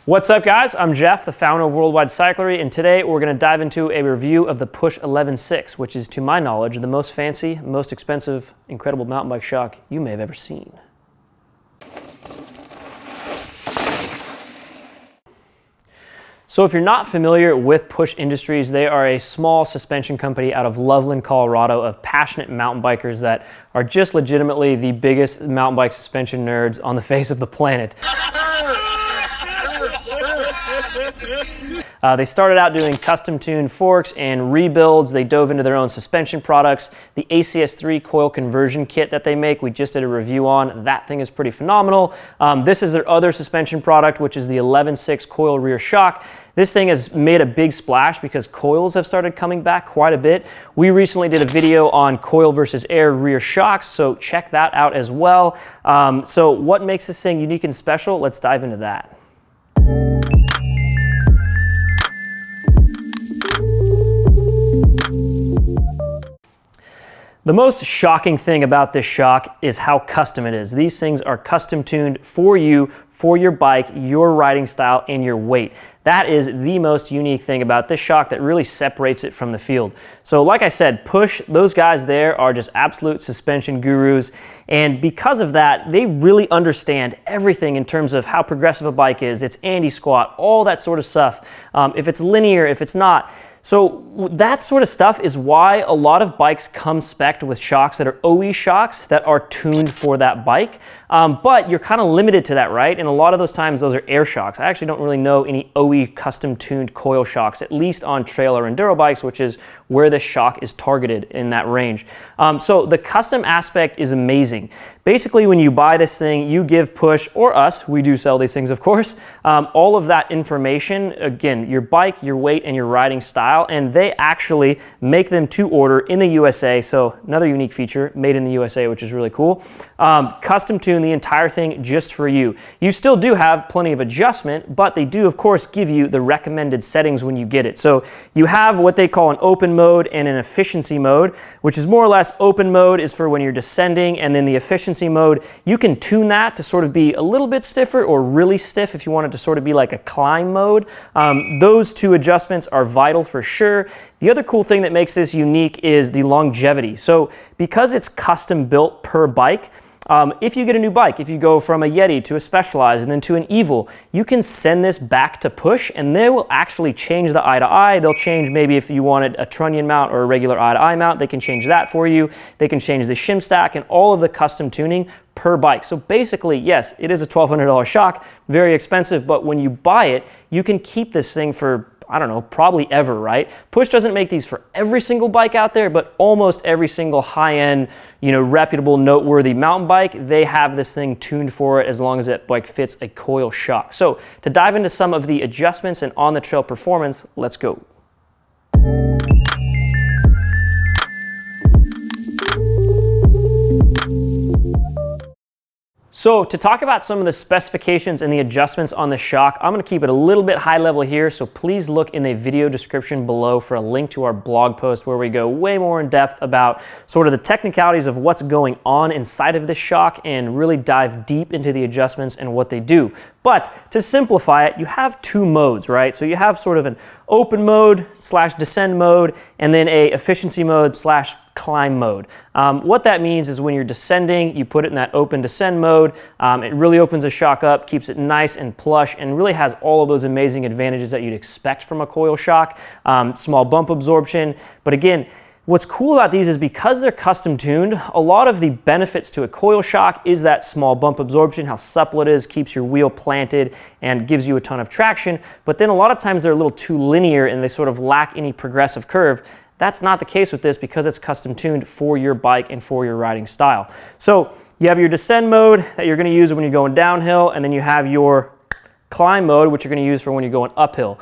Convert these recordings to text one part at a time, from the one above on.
What's up, guys? I'm Jeff, the founder of Worldwide Cyclery, and today we're going to dive into a review of the Push 11.6, which is, to my knowledge, the most fancy, most expensive, incredible mountain bike shock you may have ever seen. So if you're not familiar with Push Industries, they are a small suspension company out of Loveland, Colorado, of passionate mountain bikers that are just legitimately the biggest mountain bike suspension nerds on the face of the planet. They started out doing custom-tuned forks and rebuilds. They dove into their own suspension products. The ACS3 coil conversion kit that they make, we just did a review on. That thing is pretty phenomenal. This is their other suspension product, which is the 11.6 coil rear shock. This thing has made a big splash because coils have started coming back quite a bit. We recently did a video on coil versus air rear shocks, so check that out as well. So what makes this thing unique and special? Let's dive into that. The most shocking thing about this shock is how custom it is. These things are custom tuned for you, for your bike, your riding style, and your weight. That is the most unique thing about this shock that really separates it from the field. So like I said, Push, those guys there are just absolute suspension gurus. And because of that, they really understand everything in terms of how progressive a bike is, its anti-squat, all that sort of stuff. If it's linear, if it's not. So that sort of stuff is why a lot of bikes come spec'd with shocks that are OE shocks that are tuned for that bike. But you're kind of limited to that, right? And a lot of those times those are air shocks. I actually don't really know any OE custom tuned coil shocks, at least on trail or enduro bikes, which is where this shock is targeted in that range. So the custom aspect is amazing. Basically, when you buy this thing, you give Push, or us, we do sell these things of course, all of that information, again, your bike, your weight, and your riding style, and they actually make them to order in the USA. So another unique feature, made in the USA, which is really cool. Custom tune the entire thing just for you. You still do have plenty of adjustment, but they do of course give you the recommended settings when you get it. So you have what they call an open mode and an efficiency mode, which is more or less open mode is for when you're descending, and then the efficiency mode, you can tune that to sort of be a little bit stiffer or really stiff if you want it to sort of be like a climb mode. Those two adjustments are vital for sure. The other cool thing that makes this unique is the longevity. So because it's custom built per bike, if you get a new bike, if you go from a Yeti to a Specialized and then to an Evil, you can send this back to Push and they will actually change the eye-to-eye. They'll change maybe if you wanted a trunnion mount or a regular eye-to-eye mount, they can change that for you. They can change the shim stack and all of the custom tuning per bike. So basically, yes, it is a $1,200 shock, very expensive, but when you buy it, you can keep this thing for, I don't know, probably ever, right? Push doesn't make these for every single bike out there, but almost every single high-end, reputable, noteworthy mountain bike, they have this thing tuned for it as long as that bike fits a coil shock. So to dive into some of the adjustments and on-the-trail performance, let's go. So to talk about some of the specifications and the adjustments on the shock, I'm going to keep it a little bit high level here, so please look in the video description below for a link to our blog post where we go way more in depth about sort of the technicalities of what's going on inside of this shock and really dive deep into the adjustments and what they do. But to simplify it, you have two modes, right? So you have sort of an open mode / descend mode and then a efficiency mode / climb mode. What that means is when you're descending, you put it in that open descend mode. It really opens the shock up, keeps it nice and plush, and really has all of those amazing advantages that you'd expect from a coil shock. Small bump absorption, but again, what's cool about these is because they're custom tuned, a lot of the benefits to a coil shock is that small bump absorption, how supple it is, keeps your wheel planted and gives you a ton of traction, but then a lot of times they're a little too linear and they sort of lack any progressive curve. That's not the case with this because it's custom tuned for your bike and for your riding style. So you have your descend mode that you're going to use when you're going downhill, and then you have your climb mode, which you're going to use for when you're going uphill.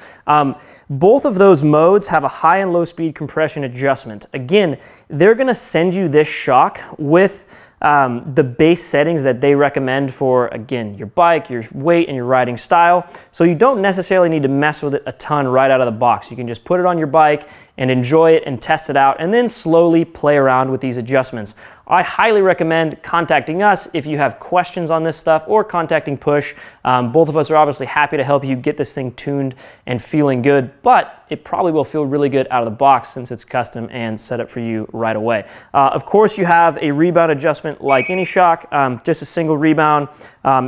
Both of those modes have a high and low speed compression adjustment. Again, they're going to send you this shock with the base settings that they recommend for, again, your bike, your weight, and your riding style. So you don't necessarily need to mess with it a ton right out of the box. You can just put it on your bike and enjoy it and test it out and then slowly play around with these adjustments. I highly recommend contacting us if you have questions on this stuff, or contacting Push. Both of us are obviously happy to help you get this thing tuned and feeling good, but it probably will feel really good out of the box since it's custom and set up for you right away. Of course, you have a rebound adjustment like any shock, just a single rebound.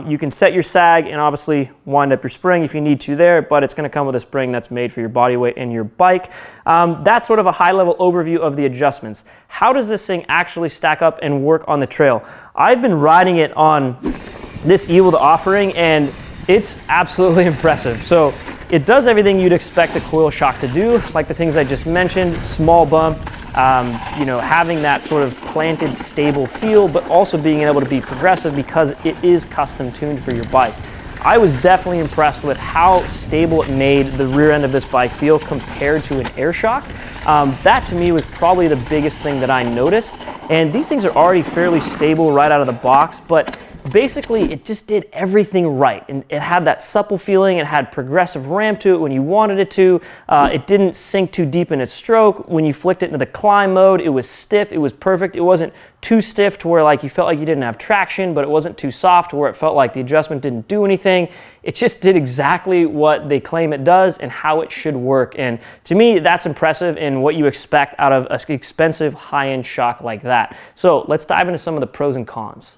You can set your sag and obviously wind up your spring if you need to there, but it's going to come with a spring that's made for your body weight and your bike. That's sort of a high-level overview of the adjustments. How does this thing actually stack up and work on the trail? I've been riding it on this Ewald Offering, and it's absolutely impressive. So it does everything you'd expect a coil shock to do, like the things I just mentioned: small bump, you know, having that sort of planted, stable feel, but also being able to be progressive because it is custom tuned for your bike. I was definitely impressed with how stable it made the rear end of this bike feel compared to an air shock. That to me was probably the biggest thing that I noticed. And these things are already fairly stable right out of the box, but basically it just did everything right. And it had that supple feeling, it had progressive ramp to it when you wanted it to. It didn't sink too deep in its stroke. When you flicked it into the climb mode, it was stiff, it was perfect. It wasn't too stiff to where like you felt like you didn't have traction, but it wasn't too soft to where it felt like the adjustment didn't do anything. It just did exactly what they claim it does and how it should work. And to me, that's impressive in what you expect out of an expensive high-end shock like that. So let's dive into some of the pros and cons.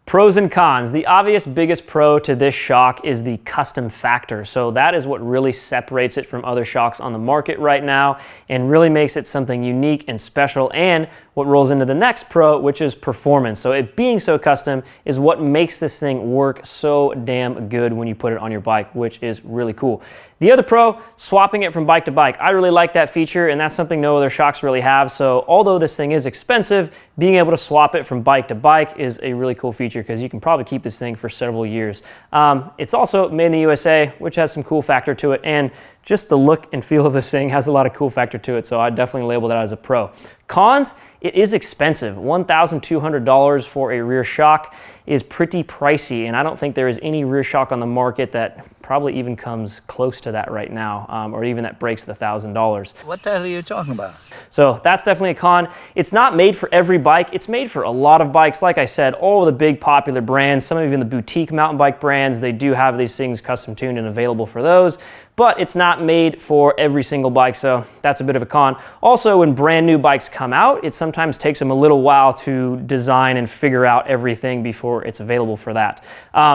Pros and cons. The obvious biggest pro to this shock is the custom factor. So that is what really separates it from other shocks on the market right now and really makes it something unique and special, and what rolls into the next pro, which is performance. So it being so custom is what makes this thing work so damn good when you put it on your bike, which is really cool. The other pro, swapping it from bike to bike. I really like that feature, and that's something no other shocks really have. So although this thing is expensive, being able to swap it from bike to bike is a really cool feature because you can probably keep this thing for several years. It's also made in the USA, which has some cool factor to it, and just the look and feel of this thing has a lot of cool factor to it, so I'd definitely label that as a pro. Cons, it is expensive. $1,200 for a rear shock is pretty pricey, and I don't think there is any rear shock on the market that probably even comes close to that right now, or even that breaks the $1,000. What the hell are you talking about? So that's definitely a con. It's not made for every bike. It's made for a lot of bikes. Like I said, all of the big popular brands, some even the boutique mountain bike brands, they do have these things custom tuned and available for those. But it's not made for every single bike, so that's a bit of a con. Also, when brand new bikes come out, it sometimes takes them a little while to design and figure out everything before it's available for that.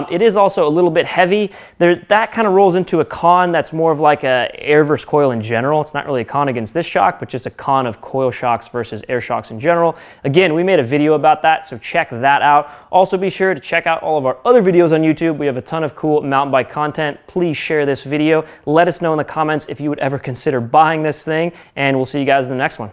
It is also a little bit heavy. That kind of rolls into a con that's more of like a air versus coil in general. It's not really a con against this shock, but just a con of coil shocks versus air shocks in general. Again, we made a video about that, so check that out. Also, be sure to check out all of our other videos on YouTube. We have a ton of cool mountain bike content. Please share this video. Let us know in the comments if you would ever consider buying this thing, and we'll see you guys in the next one.